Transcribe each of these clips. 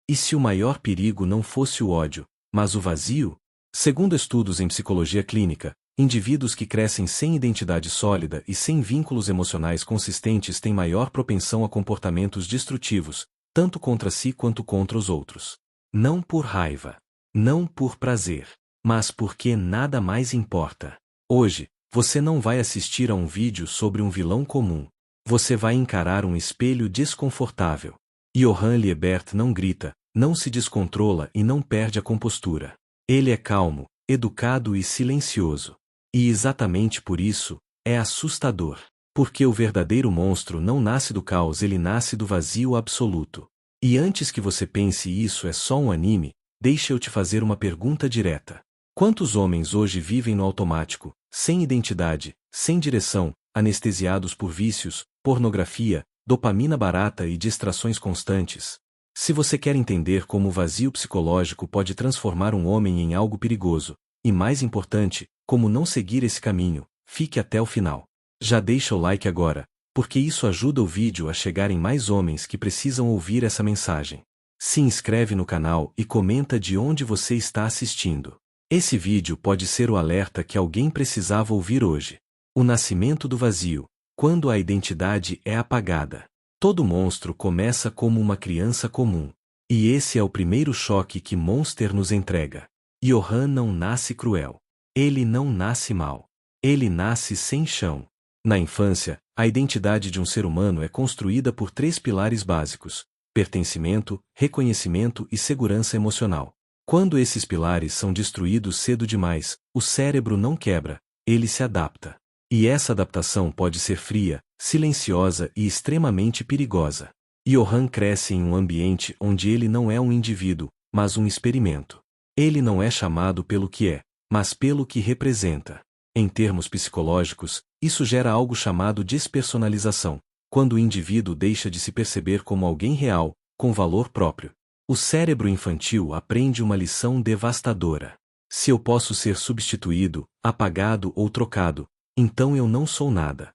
E se o maior perigo não fosse o ódio, mas o vazio? Segundo estudos em psicologia clínica, indivíduos que crescem sem identidade sólida e sem vínculos emocionais consistentes têm maior propensão a comportamentos destrutivos, tanto contra si quanto contra os outros. Não por raiva, não por prazer, mas porque nada mais importa. Hoje, você não vai assistir a um vídeo sobre um vilão comum. Você vai encarar um espelho desconfortável. Johann Liebert não grita, não se descontrola e não perde a compostura. Ele é calmo, educado e silencioso. E exatamente por isso, é assustador. Porque o verdadeiro monstro não nasce do caos, ele nasce do vazio absoluto. E antes que você pense isso é só um anime, deixa eu te fazer uma pergunta direta. Quantos homens hoje vivem no automático, sem identidade, sem direção, anestesiados por vícios, pornografia, dopamina barata e distrações constantes? Se você quer entender como o vazio psicológico pode transformar um homem em algo perigoso, e mais importante, como não seguir esse caminho, fique até o final. Já deixa o like agora, porque isso ajuda o vídeo a chegar em mais homens que precisam ouvir essa mensagem. Se inscreve no canal e comenta de onde você está assistindo. Esse vídeo pode ser o alerta que alguém precisava ouvir hoje. O nascimento do vazio, quando a identidade é apagada. Todo monstro começa como uma criança comum. E esse é o primeiro choque que Monster nos entrega. Johann não nasce cruel. Ele não nasce mal. Ele nasce sem chão. Na infância, a identidade de um ser humano é construída por 3 pilares básicos: pertencimento, reconhecimento e segurança emocional. Quando esses pilares são destruídos cedo demais, o cérebro não quebra, ele se adapta. E essa adaptação pode ser fria, silenciosa e extremamente perigosa. Johann cresce em um ambiente onde ele não é um indivíduo, mas um experimento. Ele não é chamado pelo que é, mas pelo que representa. Em termos psicológicos, isso gera algo chamado despersonalização, quando o indivíduo deixa de se perceber como alguém real, com valor próprio. O cérebro infantil aprende uma lição devastadora. Se eu posso ser substituído, apagado ou trocado, então eu não sou nada.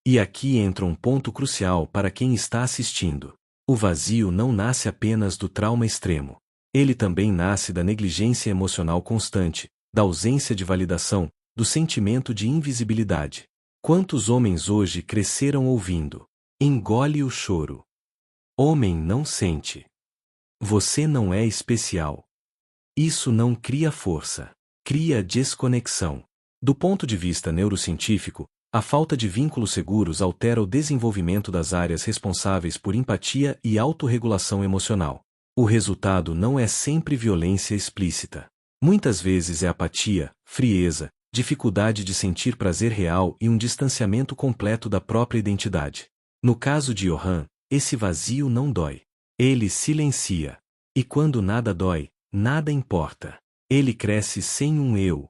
E aqui entra um ponto crucial para quem está assistindo. O vazio não nasce apenas do trauma extremo. Ele também nasce da negligência emocional constante, da ausência de validação, do sentimento de invisibilidade. Quantos homens hoje cresceram ouvindo: engole o choro. Homem não sente. Você não é especial. Isso não cria força, cria desconexão. Do ponto de vista neurocientífico, a falta de vínculos seguros altera o desenvolvimento das áreas responsáveis por empatia e autorregulação emocional. O resultado não é sempre violência explícita. Muitas vezes é apatia, frieza, dificuldade de sentir prazer real e um distanciamento completo da própria identidade. No caso de Johann, esse vazio não dói. Ele silencia. E quando nada dói, nada importa. Ele cresce sem um eu.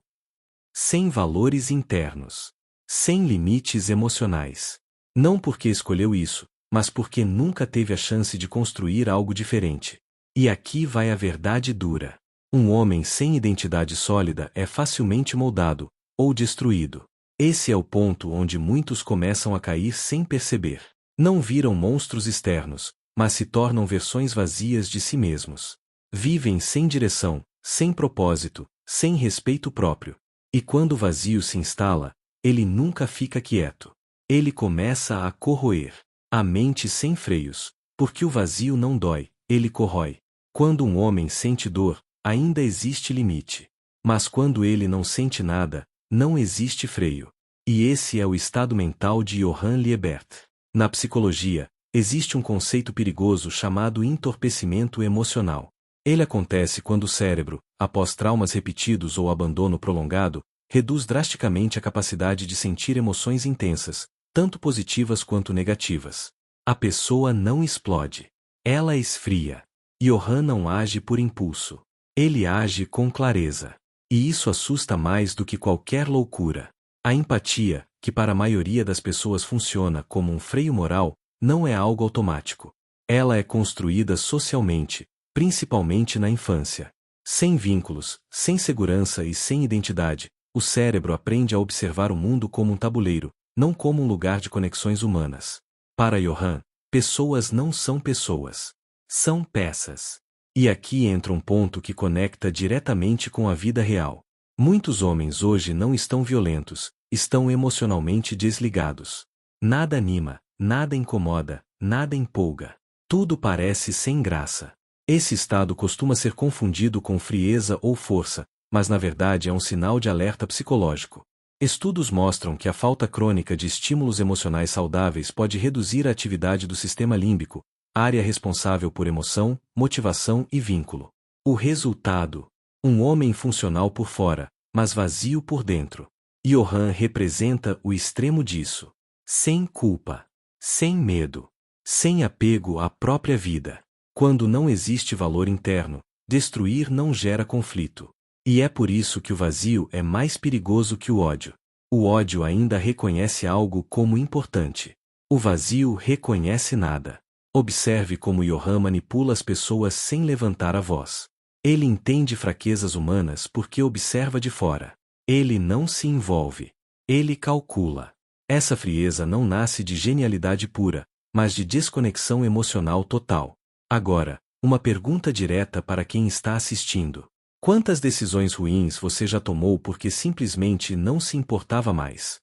Sem valores internos. Sem limites emocionais. Não porque escolheu isso, mas porque nunca teve a chance de construir algo diferente. E aqui vai a verdade dura. Um homem sem identidade sólida é facilmente moldado, ou destruído. Esse é o ponto onde muitos começam a cair sem perceber. Não viram monstros externos, mas se tornam versões vazias de si mesmos. Vivem sem direção, sem propósito, sem respeito próprio. E quando o vazio se instala, ele nunca fica quieto. Ele começa a corroer a mente sem freios, porque o vazio não dói, ele corrói. Quando um homem sente dor, ainda existe limite. Mas quando ele não sente nada, não existe freio. E esse é o estado mental de Johann Liebert. Na psicologia, existe um conceito perigoso chamado entorpecimento emocional. Ele acontece quando o cérebro, após traumas repetidos ou abandono prolongado, reduz drasticamente a capacidade de sentir emoções intensas, tanto positivas quanto negativas. A pessoa não explode. Ela esfria. Johann não age por impulso. Ele age com clareza. E isso assusta mais do que qualquer loucura. A empatia, que para a maioria das pessoas funciona como um freio moral, não é algo automático. Ela é construída socialmente, principalmente na infância. Sem vínculos, sem segurança e sem identidade, o cérebro aprende a observar o mundo como um tabuleiro, não como um lugar de conexões humanas. Para Johann, pessoas não são pessoas. São peças. E aqui entra um ponto que conecta diretamente com a vida real. Muitos homens hoje não estão violentos, estão emocionalmente desligados. Nada anima, nada incomoda, nada empolga. Tudo parece sem graça. Esse estado costuma ser confundido com frieza ou força, mas na verdade é um sinal de alerta psicológico. Estudos mostram que a falta crônica de estímulos emocionais saudáveis pode reduzir a atividade do sistema límbico, área responsável por emoção, motivação e vínculo. O resultado: um homem funcional por fora, mas vazio por dentro. Johann representa o extremo disso. Sem culpa, sem medo, sem apego à própria vida. Quando não existe valor interno, destruir não gera conflito. E é por isso que o vazio é mais perigoso que o ódio. O ódio ainda reconhece algo como importante. O vazio reconhece nada. Observe como Johann manipula as pessoas sem levantar a voz. Ele entende fraquezas humanas porque observa de fora. Ele não se envolve. Ele calcula. Essa frieza não nasce de genialidade pura, mas de desconexão emocional total. Agora, uma pergunta direta para quem está assistindo. Quantas decisões ruins você já tomou porque simplesmente não se importava mais?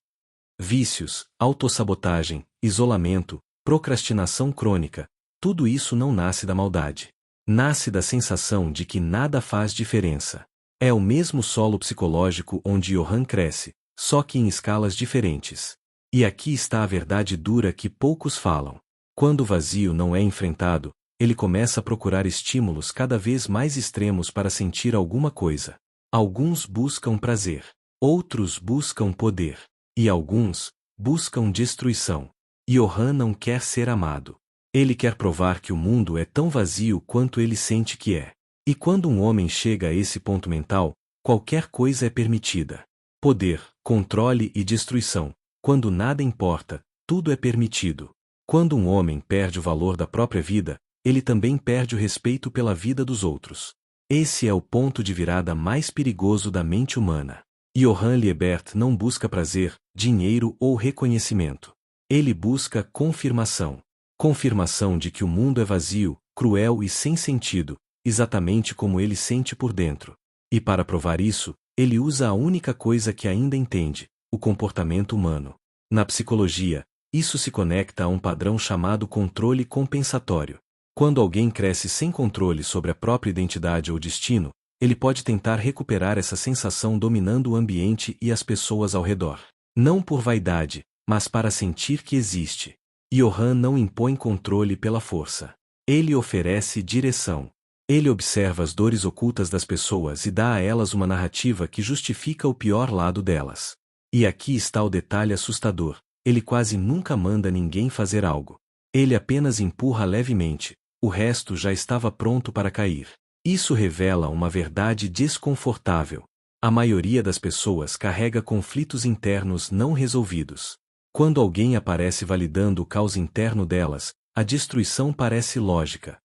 Vícios, autossabotagem, isolamento, procrastinação crônica, tudo isso não nasce da maldade. Nasce da sensação de que nada faz diferença. É o mesmo solo psicológico onde Johann cresce, só que em escalas diferentes. E aqui está a verdade dura que poucos falam. Quando o vazio não é enfrentado, ele começa a procurar estímulos cada vez mais extremos para sentir alguma coisa. Alguns buscam prazer, outros buscam poder, e alguns buscam destruição. Johann não quer ser amado. Ele quer provar que o mundo é tão vazio quanto ele sente que é. E quando um homem chega a esse ponto mental, qualquer coisa é permitida. Poder, controle e destruição. Quando nada importa, tudo é permitido. Quando um homem perde o valor da própria vida, ele também perde o respeito pela vida dos outros. Esse é o ponto de virada mais perigoso da mente humana. Johann Liebert não busca prazer, dinheiro ou reconhecimento. Ele busca confirmação. Confirmação de que o mundo é vazio, cruel e sem sentido, exatamente como ele sente por dentro. E para provar isso, ele usa a única coisa que ainda entende: o comportamento humano. Na psicologia, isso se conecta a um padrão chamado controle compensatório. Quando alguém cresce sem controle sobre a própria identidade ou destino, ele pode tentar recuperar essa sensação dominando o ambiente e as pessoas ao redor. Não por vaidade, mas para sentir que existe. Johann não impõe controle pela força. Ele oferece direção. Ele observa as dores ocultas das pessoas e dá a elas uma narrativa que justifica o pior lado delas. E aqui está o detalhe assustador: ele quase nunca manda ninguém fazer algo. Ele apenas empurra levemente. O resto já estava pronto para cair. Isso revela uma verdade desconfortável. A maioria das pessoas carrega conflitos internos não resolvidos. Quando alguém aparece validando o caos interno delas, a destruição parece lógica.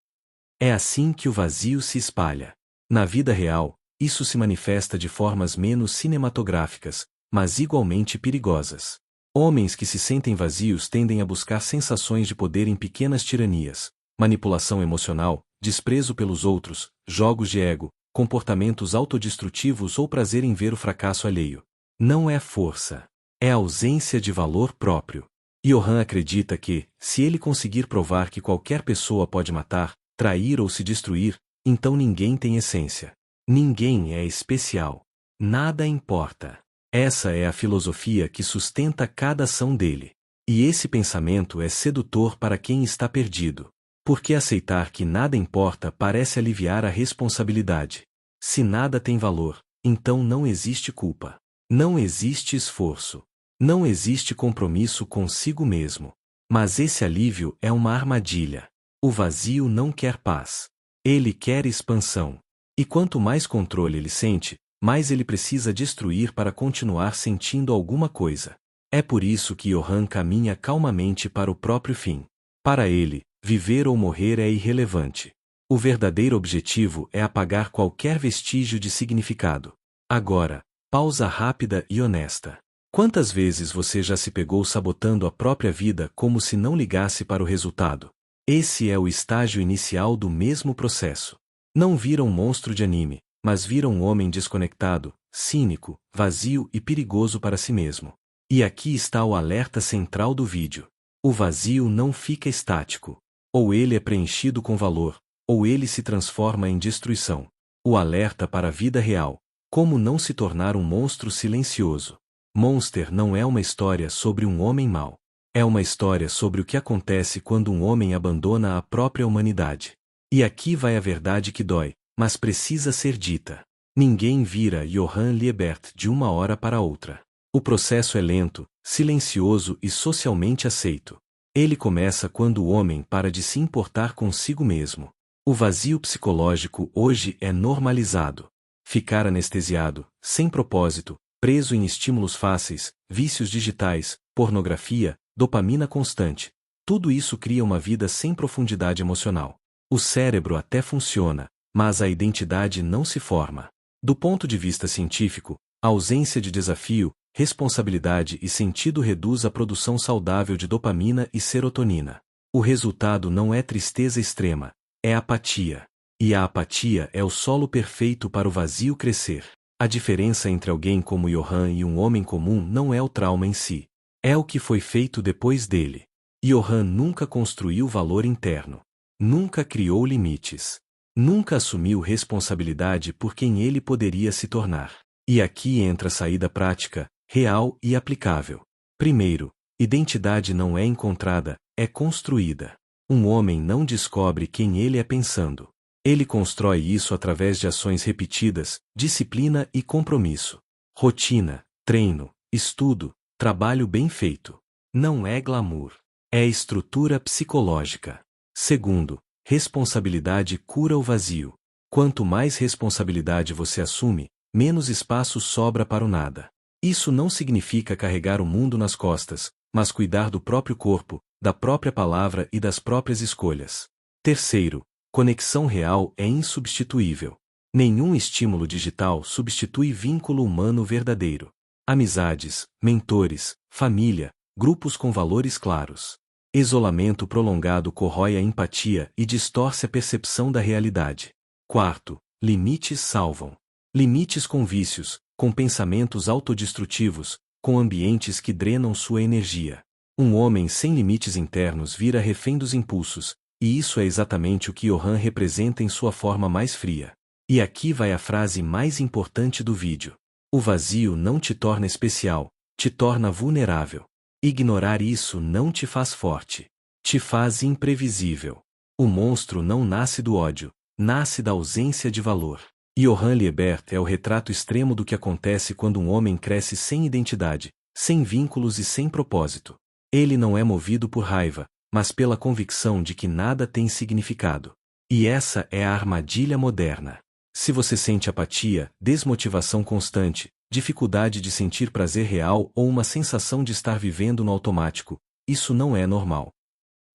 É assim que o vazio se espalha. Na vida real, isso se manifesta de formas menos cinematográficas, mas igualmente perigosas. Homens que se sentem vazios tendem a buscar sensações de poder em pequenas tiranias. Manipulação emocional, desprezo pelos outros, jogos de ego, comportamentos autodestrutivos ou prazer em ver o fracasso alheio. Não é força. É ausência de valor próprio. Johann acredita que, se ele conseguir provar que qualquer pessoa pode matar, trair ou se destruir, então ninguém tem essência. Ninguém é especial. Nada importa. Essa é a filosofia que sustenta cada ação dele. E esse pensamento é sedutor para quem está perdido. Porque aceitar que nada importa parece aliviar a responsabilidade. Se nada tem valor, então não existe culpa. Não existe esforço. Não existe compromisso consigo mesmo. Mas esse alívio é uma armadilha. O vazio não quer paz. Ele quer expansão. E quanto mais controle ele sente, mais ele precisa destruir para continuar sentindo alguma coisa. É por isso que Johann caminha calmamente para o próprio fim. Para ele, viver ou morrer é irrelevante. O verdadeiro objetivo é apagar qualquer vestígio de significado. Agora, pausa rápida e honesta. Quantas vezes você já se pegou sabotando a própria vida como se não ligasse para o resultado? Esse é o estágio inicial do mesmo processo. Não vira um monstro de anime, mas vira um homem desconectado, cínico, vazio e perigoso para si mesmo. E aqui está o alerta central do vídeo. O vazio não fica estático. Ou ele é preenchido com valor, ou ele se transforma em destruição. O alerta para a vida real. Como não se tornar um monstro silencioso. Monster não é uma história sobre um homem mau. É uma história sobre o que acontece quando um homem abandona a própria humanidade. E aqui vai a verdade que dói, mas precisa ser dita. Ninguém vira Johann Liebert de uma hora para outra. O processo é lento, silencioso e socialmente aceito. Ele começa quando o homem para de se importar consigo mesmo. O vazio psicológico hoje é normalizado. Ficar anestesiado, sem propósito, preso em estímulos fáceis, vícios digitais, pornografia, dopamina constante. Tudo isso cria uma vida sem profundidade emocional. O cérebro até funciona, mas a identidade não se forma. Do ponto de vista científico, a ausência de desafio, responsabilidade e sentido reduz a produção saudável de dopamina e serotonina. O resultado não é tristeza extrema, é apatia. E a apatia é o solo perfeito para o vazio crescer. A diferença entre alguém como Johann e um homem comum não é o trauma em si. É o que foi feito depois dele. Johann nunca construiu valor interno. Nunca criou limites. Nunca assumiu responsabilidade por quem ele poderia se tornar. E aqui entra a saída prática, real e aplicável. Primeiro, identidade não é encontrada, é construída. Um homem não descobre quem ele é pensando. Ele constrói isso através de ações repetidas, disciplina e compromisso. Rotina, treino, estudo, trabalho bem feito. Não é glamour. É estrutura psicológica. Segundo, responsabilidade cura o vazio. Quanto mais responsabilidade você assume, menos espaço sobra para o nada. Isso não significa carregar o mundo nas costas, mas cuidar do próprio corpo, da própria palavra e das próprias escolhas. Terceiro, conexão real é insubstituível. Nenhum estímulo digital substitui vínculo humano verdadeiro. Amizades, mentores, família, grupos com valores claros. Isolamento prolongado corrói a empatia e distorce a percepção da realidade. Quarto, limites salvam. Limites com vícios, com pensamentos autodestrutivos, com ambientes que drenam sua energia. Um homem sem limites internos vira refém dos impulsos, e isso é exatamente o que Johann representa em sua forma mais fria. E aqui vai a frase mais importante do vídeo. O vazio não te torna especial, te torna vulnerável. Ignorar isso não te faz forte. Te faz imprevisível. O monstro não nasce do ódio, nasce da ausência de valor. Johann Liebert é o retrato extremo do que acontece quando um homem cresce sem identidade, sem vínculos e sem propósito. Ele não é movido por raiva, mas pela convicção de que nada tem significado. E essa é a armadilha moderna. Se você sente apatia, desmotivação constante, dificuldade de sentir prazer real ou uma sensação de estar vivendo no automático, isso não é normal.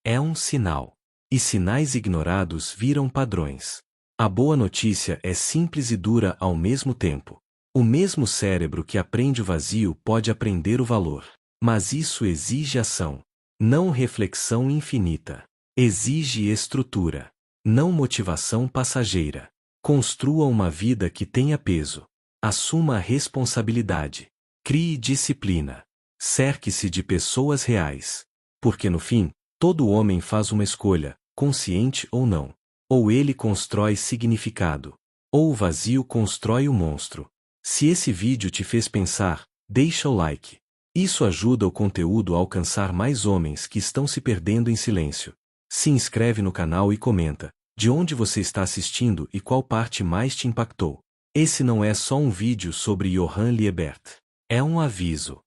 É um sinal. E sinais ignorados viram padrões. A boa notícia é simples e dura ao mesmo tempo. O mesmo cérebro que aprende o vazio pode aprender o valor. Mas isso exige ação. Não reflexão infinita. Exige estrutura. Não motivação passageira. Construa uma vida que tenha peso. Assuma a responsabilidade. Crie disciplina. Cerque-se de pessoas reais. Porque no fim, todo homem faz uma escolha, consciente ou não. Ou ele constrói significado, ou o vazio constrói o monstro. Se esse vídeo te fez pensar, deixa o like. Isso ajuda o conteúdo a alcançar mais homens que estão se perdendo em silêncio. Se inscreve no canal e comenta, de onde você está assistindo e qual parte mais te impactou. Esse não é só um vídeo sobre Johann Liebert. É um aviso.